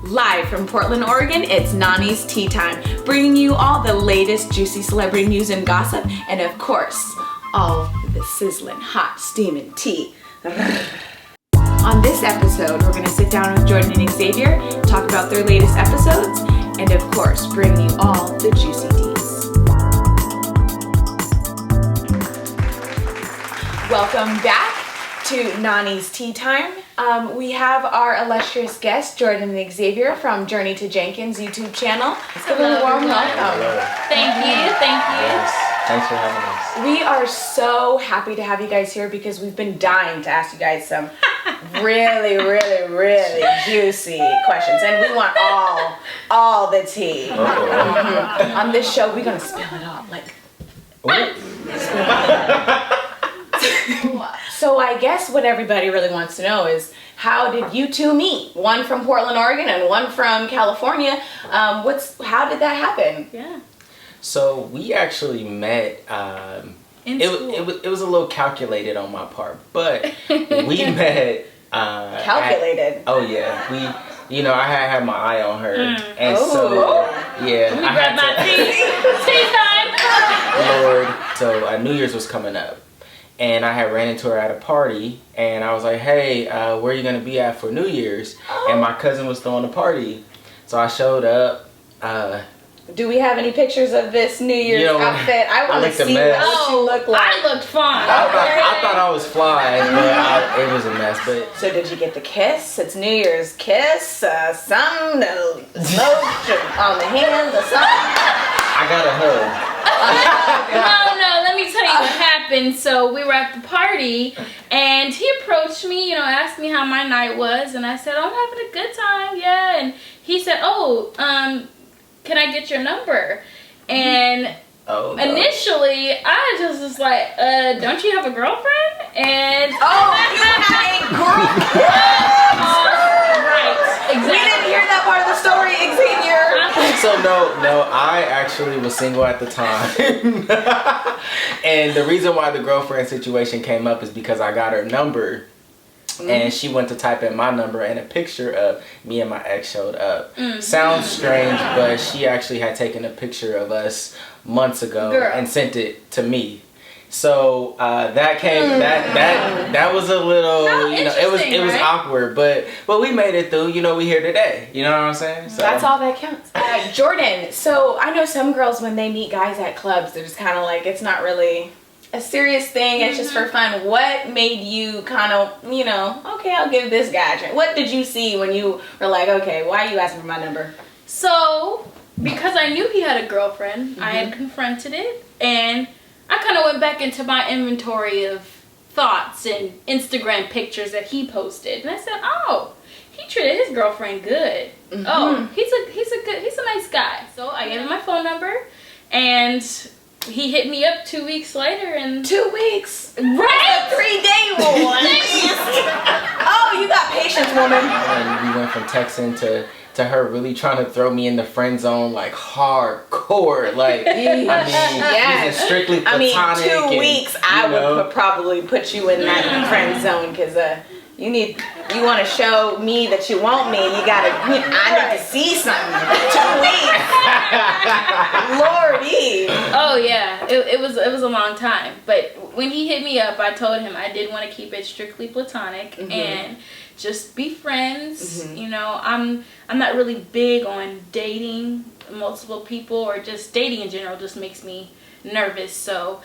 Live from Portland, Oregon, it's Nani's Tea Time, bringing you all the latest juicy celebrity news and gossip, and of course, all the sizzling, hot, steaming tea. On this episode, we're going to sit down with Jordyn and Xavier, talk about their latest episodes, and of course, bring you all the juicy teas. Welcome back to Nani's Tea Time. We have our illustrious guests, Jordyn and Xavier from Journey to Jenkins YouTube channel. Let's give them a warm welcome. Thank you. Yes. Thanks for having us. We are so happy to have you guys here because we've been dying to ask you guys some really juicy questions, and we want all the tea. On this show, we're gonna spill it all. So I guess what everybody really wants to know is, how did you two meet? One from Portland, Oregon, and one from California. How did that happen? Yeah. So we actually met. It was a little calculated on my part, but we met. Calculated. Oh yeah, I had my eye on her, and so yeah. Let me grab my tea time. Lord, so New Year's was coming up. And I had ran into her at a party, and I was like, hey, where are you going to be at for New Year's? And my cousin was throwing a party. So I showed up. Do we have any pictures of this New Year's outfit? I want to see what you look like. I looked fine. I thought I was fly, but it was a mess. But so did you get the kiss? It's New Year's kiss, some lotion on the hand, or something? I got a hug. No, let me tell you what happened. So we were at the party, and he approached me, asked me how my night was, and I said, I'm having a good time, yeah. And he said, can I get your number? And initially, I just was like, don't you have a girlfriend? And you had a girlfriend! Right, exactly. We didn't hear that part of the story, Xavier. So no, I actually was single at the time. And the reason why the girlfriend situation came up is because I got her number. And she went to type in my number, and a picture of me and my ex showed up. Sounds strange, but she actually had taken a picture of us months ago and sent it to me. So that came that was a little it was awkward, but we made it through. We here today. You know what I'm saying? So. That's all that counts. Jordyn, so I know some girls when they meet guys at clubs, they're just kind of like, it's not really a serious thing, it's just for fun. What made you kind of, okay, I'll give this guy a try? What did you see when you were like, okay, why are you asking for my number? So, because I knew he had a girlfriend, I had confronted it, and I kind of went back into my inventory of thoughts and Instagram pictures that he posted, and I said, he treated his girlfriend good. He's a nice guy. So I gave him my phone number, and he hit me up 2 weeks later, and 2 weeks, right? A 3-day rule. You got patience, woman. And we went from texting to her really trying to throw me in the friend zone, like hardcore. Like using strictly platonic. 2 weeks, I would probably put you in that friend zone because you want to show me that you want me. I need to see something. 2 weeks. Lordy. Oh yeah, it was a long time. But when he hit me up, I told him I did want to keep it strictly platonic and just be friends. I'm not really big on dating multiple people, or just dating in general just makes me nervous. So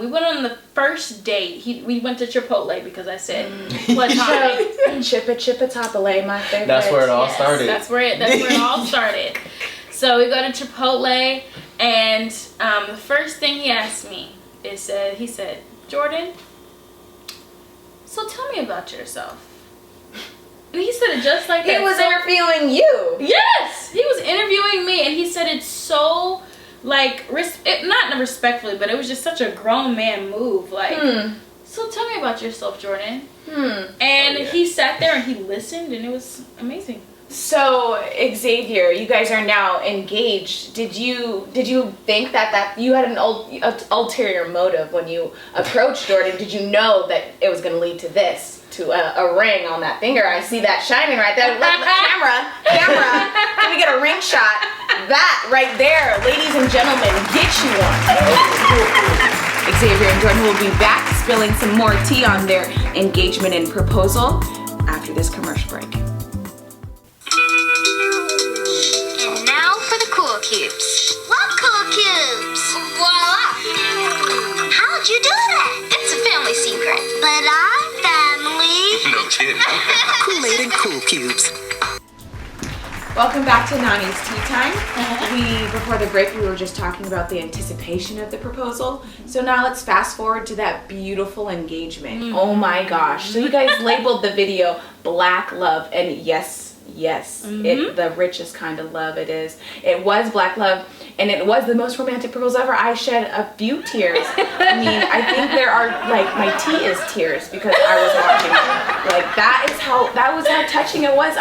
we went on the first date. We went to Chipotle because I said platonic. Chipotle, my favorite. That's where it all started. That's where it all started. So we go to Chipotle, and the first thing he asked me he said, Jordyn, so tell me about yourself. And he said it just like that. He was interviewing you. Yes, he was interviewing me, and he said it so not respectfully, but it was just such a grown man move. So tell me about yourself, Jordyn. And he sat there and he listened, and it was amazing. So Xavier, you guys are now engaged. Did you think that you had an ulterior motive when you approached Jordyn? Did you know that it was going to lead to this? To a ring on that finger? I see that shining right there. Look, camera. that right there, ladies and gentlemen, get you one. Xavier and Jordyn will be back spilling some more tea on their engagement and proposal after this commercial break. And now for the cool cubes. What cool cubes? Voila! How'd you do that? It's a family secret. But I'm family. No kidding. Kool-Aid and Cool Cubes. Welcome back to Nani's Tea Time. Before the break, we were just talking about the anticipation of the proposal. So now let's fast forward to that beautiful engagement. Oh my gosh. So you guys labeled the video Black Love, and yes, the richest kind of love it is. It was Black Love, and it was the most romantic proposal ever. I shed a few tears. I mean, I think there are, like, my tea is tears because I was watching it. Like, that was how touching it was.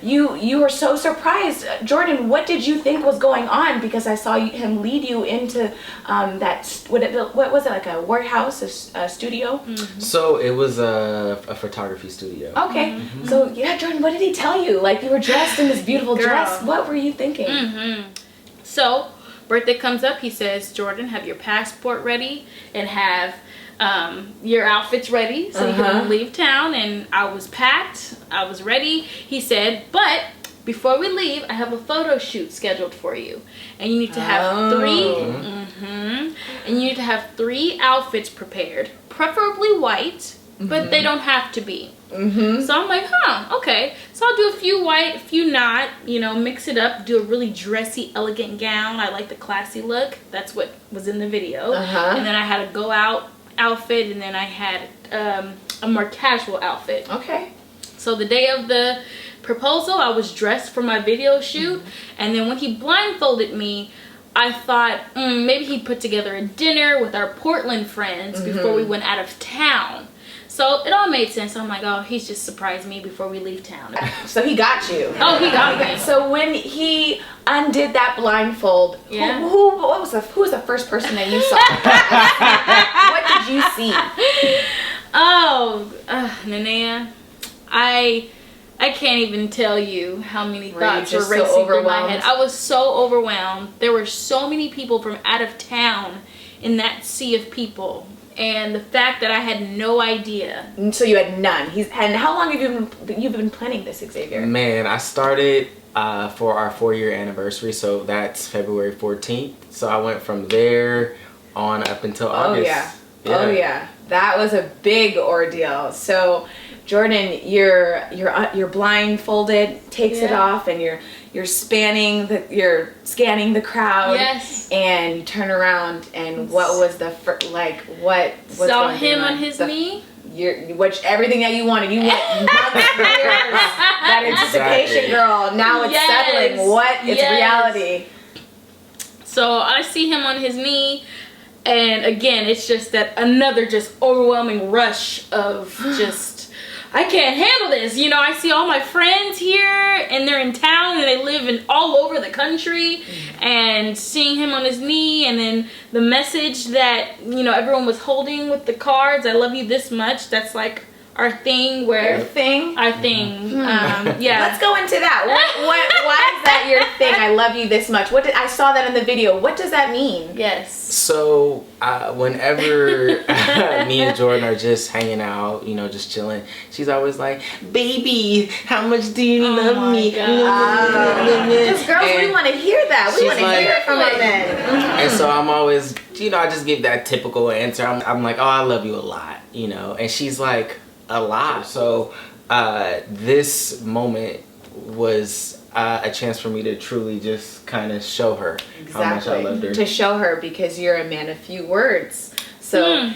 You were so surprised. Jordyn, what did you think was going on? Because I saw him lead you into what was it, like a warehouse, a studio? So it was a photography studio. Okay. So yeah, Jordyn, what did he tell you? Like, you were dressed in this beautiful dress. What were you thinking? So, birthday comes up. He says, Jordyn, have your passport ready and have your outfits ready so you can leave town. And I was packed. I was ready. He said, but before we leave, I have a photo shoot scheduled for you, and you need to have and you need to have 3 outfits prepared, preferably white, but they don't have to be. So I'm like, okay. So I'll do a few white, a few not, mix it up, do a really dressy, elegant gown. I like the classy look. That's what was in the video. And then I had a go out outfit, and then I had a more casual outfit. Okay. So the day of the proposal, I was dressed for my video shoot, and then when he blindfolded me, I thought maybe he'd put together a dinner with our Portland friends before we went out of town. So it all made sense. I'm like, oh, he's just surprised me before we leave town. So he got you. Oh, he got me. So when he undid that blindfold, who was the first person that you saw? What did you see? Oh, Nanea, I can't even tell you how many thoughts were racing through my head. I was so overwhelmed. There were so many people from out of town in that sea of people. And the fact that I had no idea. So you had none. And how long have you been planning this, Xavier? Man, I started for our 4-year anniversary, so that's February 14th. So I went from there on up until August. Oh yeah. That was a big ordeal. So Jordyn, you're blindfolded, takes it off, and you're scanning the crowd. Yes. And you turn around, and what was the what was saw going him on? On his knee. Everything that you wanted. You went months, years. That anticipation, girl. Now it's settling. It's reality. So I see him on his knee. And again, it's just that another just overwhelming rush of just, I can't handle this. I see all my friends here, and they're in town, and they live all over the country. And seeing him on his knee, and then the message that, everyone was holding with the cards, I love you this much. That's like our thing where... Your thing? Our thing. Yeah. Let's go into that. Why is that your thing? I love you this much. I saw that in the video. What does that mean? Yes. So whenever me and Jordyn are just hanging out, just chilling, she's always like, baby, how much do you love me? Because girls, we want to hear that. We want to hear it from our men. And so I'm always, I just give that typical answer. I'm like, oh, I love you a lot, and she's like, a lot. So this moment was a chance for me to truly just kind of show her how much I loved her. To show her, because you're a man of few words. So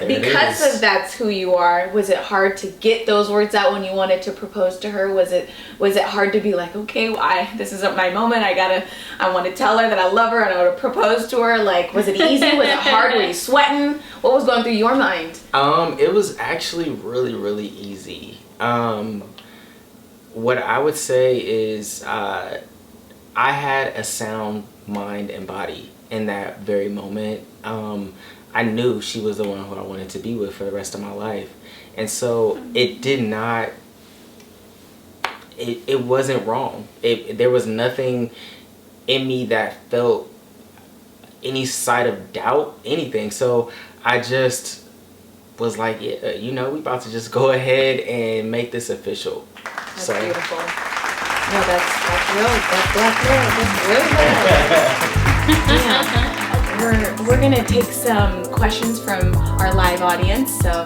because of that's who you are, was it hard to get those words out when you wanted to propose to her? Was it hard to be like, okay, this is my moment. I want to tell her that I love her and I want to propose to her. Like, was it easy? Was it hard? Were you sweating? What was going through your mind? It was actually really, really easy. What I would say is I had a sound mind and body in that very moment. I knew she was the one who I wanted to be with for the rest of my life. And so it did not, it wasn't wrong. There was nothing in me that felt any side of doubt, anything. So I just was like, yeah, you know, we about to just go ahead and make this official. That's beautiful. No, that's really yeah. We're gonna take some questions from our live audience. So